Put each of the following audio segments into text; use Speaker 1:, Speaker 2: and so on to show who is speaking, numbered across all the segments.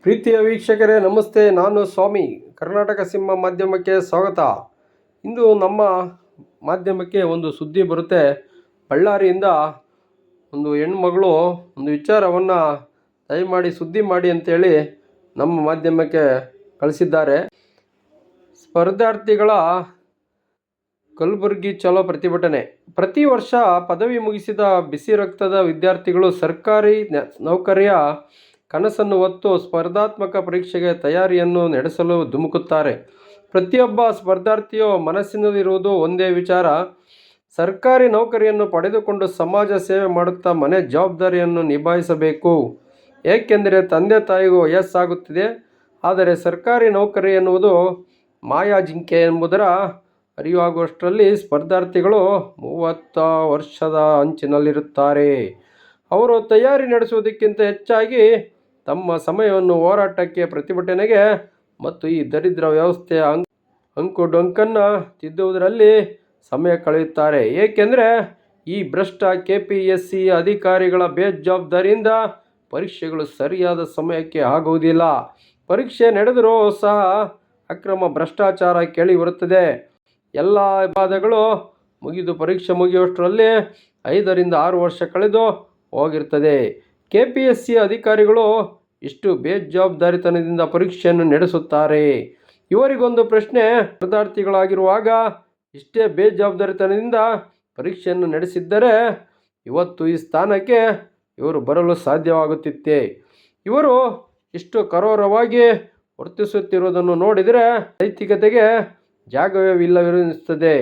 Speaker 1: ಪ್ರೀತಿಯ ವೀಕ್ಷಕರೇ ನಮಸ್ತೆ. ನಾನು ಸ್ವಾಮಿ. ಕರ್ನಾಟಕ ಸಿಂಹ ಮಾಧ್ಯಮಕ್ಕೆ ಸ್ವಾಗತ. ಇಂದು ನಮ್ಮ ಮಾಧ್ಯಮಕ್ಕೆ ಒಂದು ಸುದ್ದಿ ಬರುತ್ತೆ. ಬಳ್ಳಾರಿಯಿಂದ ಒಂದು ಹೆಣ್ಮಗಳು ಒಂದು ವಿಚಾರವನ್ನು ದಯಮಾಡಿ ಸುದ್ದಿ ಮಾಡಿ ಅಂತೇಳಿ ನಮ್ಮ ಮಾಧ್ಯಮಕ್ಕೆ ಕಳಿಸಿದ್ದಾರೆ. ಸ್ಪರ್ಧಾರ್ಥಿಗಳ ಕಲಬುರಗಿ ಚಲೋ ಪ್ರತಿಭಟನೆ. ಪ್ರತಿ ವರ್ಷ ಪದವಿ ಮುಗಿಸಿದ ಬಿಸಿ ರಕ್ತದ ವಿದ್ಯಾರ್ಥಿಗಳು ಸರ್ಕಾರಿ ನೌಕರಿಯ ಕನಸನ್ನು ಹೊತ್ತು ಸ್ಪರ್ಧಾತ್ಮಕ ಪರೀಕ್ಷೆಗೆ ತಯಾರಿಯನ್ನು ನಡೆಸಲು ಧುಮುಕುತ್ತಾರೆ. ಪ್ರತಿಯೊಬ್ಬ ಸ್ಪರ್ಧಾರ್ಥಿಯು ಮನಸ್ಸಿನಲ್ಲಿರುವುದು ಒಂದೇ ವಿಚಾರ: ಸರ್ಕಾರಿ ನೌಕರಿಯನ್ನು ಪಡೆದುಕೊಂಡು ಸಮಾಜ ಸೇವೆ ಮಾಡುತ್ತಾ ಮನೆ ಜವಾಬ್ದಾರಿಯನ್ನು ನಿಭಾಯಿಸಬೇಕು. ಏಕೆಂದರೆ ತಂದೆ ತಾಯಿಗೂ ವಯಸ್ಸಾಗುತ್ತಿದೆ. ಆದರೆ ಸರ್ಕಾರಿ ನೌಕರಿ ಎನ್ನುವುದು ಮಾಯಾಜಿಂಕೆ ಎಂಬುದರ ಅರಿವಾಗುವಷ್ಟರಲ್ಲಿ ಸ್ಪರ್ಧಾರ್ಥಿಗಳು 30 ವರ್ಷದ ಅಂಚಿನಲ್ಲಿರುತ್ತಾರೆ. ಅವರು ತಯಾರಿ ನಡೆಸುವುದಕ್ಕಿಂತ ಹೆಚ್ಚಾಗಿ ತಮ್ಮ ಸಮಯವನ್ನು ಹೋರಾಟಕ್ಕೆ, ಪ್ರತಿಭಟನೆಗೆ ಮತ್ತು ಈ ದರಿದ್ರ ವ್ಯವಸ್ಥೆಯ ಅಂಕುಡೊಂಕನ್ನು ತಿದ್ದುವುದರಲ್ಲಿ ಸಮಯ ಕಳೆಯುತ್ತಾರೆ. ಏಕೆಂದರೆ ಈ ಭ್ರಷ್ಟ KPSC ಅಧಿಕಾರಿಗಳ ಬೇಜವಾಬ್ದಾರಿಯಿಂದ ಪರೀಕ್ಷೆಗಳು ಸರಿಯಾದ ಸಮಯಕ್ಕೆ ಆಗುವುದಿಲ್ಲ. ಪರೀಕ್ಷೆ ನಡೆದರೂ ಸಹ ಅಕ್ರಮ, ಭ್ರಷ್ಟಾಚಾರ ಕೇಳಿಬರುತ್ತದೆ. ಎಲ್ಲ ವಿವಾದಗಳು ಮುಗಿದು ಪರೀಕ್ಷೆ ಮುಗಿಯುವಷ್ಟರಲ್ಲಿ 5 ರಿಂದ 6 ವರ್ಷ ಕಳೆದು ಹೋಗಿರುತ್ತದೆ. KPSC ಅಧಿಕಾರಿಗಳು ಇಷ್ಟು ಬೇಜವಾಬ್ದಾರಿತನದಿಂದ ಪರೀಕ್ಷೆಯನ್ನು ನಡೆಸುತ್ತಾರೆ. ಇವರಿಗೊಂದು ಪ್ರಶ್ನೆ: ಸ್ಪರ್ಧಾರ್ಥಿಗಳಾಗಿರುವಾಗ ಇಷ್ಟೇ ಬೇಜವಾಬ್ದಾರಿತನದಿಂದ ಪರೀಕ್ಷೆಯನ್ನು ನಡೆಸಿದ್ದರೆ ಇವತ್ತು ಈ ಸ್ಥಾನಕ್ಕೆ ಇವರು ಬರಲು ಸಾಧ್ಯವಾಗುತ್ತಿತ್ತೆ. ಇವರು ಇಷ್ಟು ಕಠೋರವಾಗಿ ವರ್ತಿಸುತ್ತಿರುವುದನ್ನು ನೋಡಿದರೆ ನೈತಿಕತೆಗೆ ಜಾಗವೇ ಇಲ್ಲವೆನಿಸುತ್ತದೆ.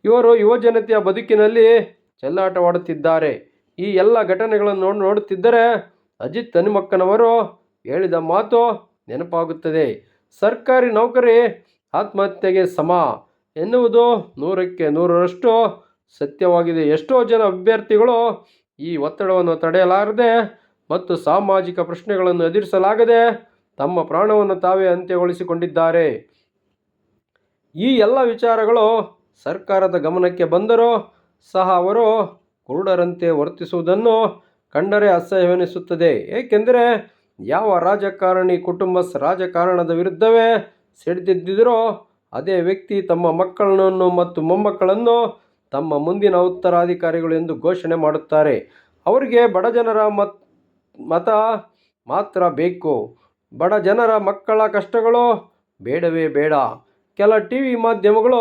Speaker 1: ಇವರು ಯುವಜನತೆಯ ಬದುಕಿನಲ್ಲಿ ಚೆಲ್ಲಾಟವಾಡುತ್ತಿದ್ದಾರೆ. ಈ ಎಲ್ಲ ಘಟನೆಗಳನ್ನು ನೋಡುತ್ತಿದ್ದರೆ ಅಜಿತ್ ಹನುಮಕ್ಕನವರು ಹೇಳಿದ ಮಾತು ನೆನಪಾಗುತ್ತದೆ: ಸರ್ಕಾರಿ ನೌಕರಿ ಆತ್ಮಹತ್ಯೆಗೆ ಸಮ ಎನ್ನುವುದು 100ಕ್ಕೆ 100ರಷ್ಟು ಸತ್ಯವಾಗಿದೆ. ಎಷ್ಟೋ ಜನ ಅಭ್ಯರ್ಥಿಗಳು ಈ ಒತ್ತಡವನ್ನು ತಡೆಯಲಾರದೆ ಮತ್ತು ಸಾಮಾಜಿಕ ಪ್ರಶ್ನೆಗಳನ್ನು ಎದುರಿಸಲಾಗದೆ ತಮ್ಮ ಪ್ರಾಣವನ್ನು ತಾವೇ ಅಂತ್ಯಗೊಳಿಸಿಕೊಂಡಿದ್ದಾರೆ. ಈ ಎಲ್ಲ ವಿಚಾರಗಳು ಸರ್ಕಾರದ ಗಮನಕ್ಕೆ ಬಂದರೂ ಸಹ ಅವರು ಕುರುಡರಂತೆ ವರ್ತಿಸುವುದನ್ನು ಕಂಡರೆ ಅಸಹ್ಯವೆನಿಸುತ್ತದೆ. ಏಕೆಂದರೆ ಯಾವ ರಾಜಕಾರಣಿ ಕುಟುಂಬ ರಾಜಕಾರಣದ ವಿರುದ್ಧವೇ ಸಿಡಿದೆದ್ದಿದರೋ ಅದೇ ವ್ಯಕ್ತಿ ತಮ್ಮ ಮಕ್ಕಳನ್ನು ಮತ್ತು ಮೊಮ್ಮಕ್ಕಳನ್ನು ತಮ್ಮ ಮುಂದಿನ ಉತ್ತರಾಧಿಕಾರಿಗಳು ಎಂದು ಘೋಷಣೆ ಮಾಡುತ್ತಾರೆ. ಅವರಿಗೆ ಬಡಜನರ ಮತ ಮಾತ್ರ ಬೇಕು. ಬಡ ಜನರ ಮಕ್ಕಳ ಕಷ್ಟಗಳು ಬೇಡವೇ ಬೇಡ. ಕೆಲ TV ಮಾಧ್ಯಮಗಳು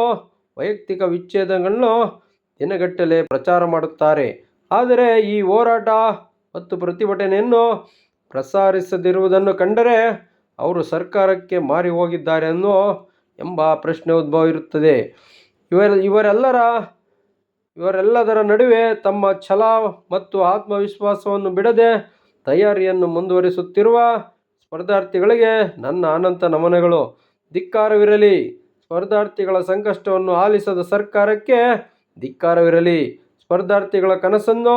Speaker 1: ವೈಯಕ್ತಿಕ ವಿಚ್ಛೇದನಗಳನ್ನು ದಿನಗಟ್ಟಲೆ ಪ್ರಚಾರ ಮಾಡುತ್ತಾರೆ. ಆದರೆ ಈ ಹೋರಾಟ ಮತ್ತು ಪ್ರತಿಭಟನೆಯನ್ನು ಪ್ರಸಾರಿಸದಿರುವುದನ್ನು ಕಂಡರೆ ಅವರು ಸರ್ಕಾರಕ್ಕೆ ಮಾರಿ ಹೋಗಿದ್ದಾರೆ ಎಂಬ ಪ್ರಶ್ನೆ ಉದ್ಭವ ಇರುತ್ತದೆ. ಇವರೆಲ್ಲದರ ನಡುವೆ ತಮ್ಮ ಛಲ ಮತ್ತು ಆತ್ಮವಿಶ್ವಾಸವನ್ನು ಬಿಡದೆ ತಯಾರಿಯನ್ನು ಮುಂದುವರಿಸುತ್ತಿರುವ ಸ್ಪರ್ಧಾರ್ಥಿಗಳಿಗೆ ನನ್ನ ಅನಂತ ನಮನಗಳು. ಧಿಕ್ಕಾರವಿರಲಿ. ಸ್ಪರ್ಧಾರ್ಥಿಗಳ ಸಂಕಷ್ಟವನ್ನು ಆಲಿಸದ ಸರ್ಕಾರಕ್ಕೆ ಧಿಕ್ಕಾರವಿರಲಿ. ಸ್ಪರ್ಧಾರ್ಥಿಗಳ ಕನಸನ್ನು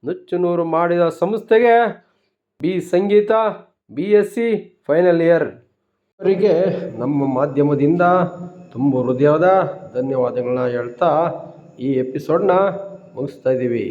Speaker 1: ನುಚ್ಚುನೂರು ಮಾಡಿದ ಸಂಸ್ಥೆಗೆ ಬಿ ಸಂಗೀತ BSc ಫೈನಲ್ ಇಯರ್ ಅವರಿಗೆ ನಮ್ಮ ಮಾಧ್ಯಮದಿಂದ ತುಂಬ ಹೃದಯದ ಧನ್ಯವಾದಗಳನ್ನ ಹೇಳ್ತಾ ಈ ಎಪಿಸೋಡ್ನ ಮುಗಿಸ್ತಾ ಇದ್ದೀವಿ.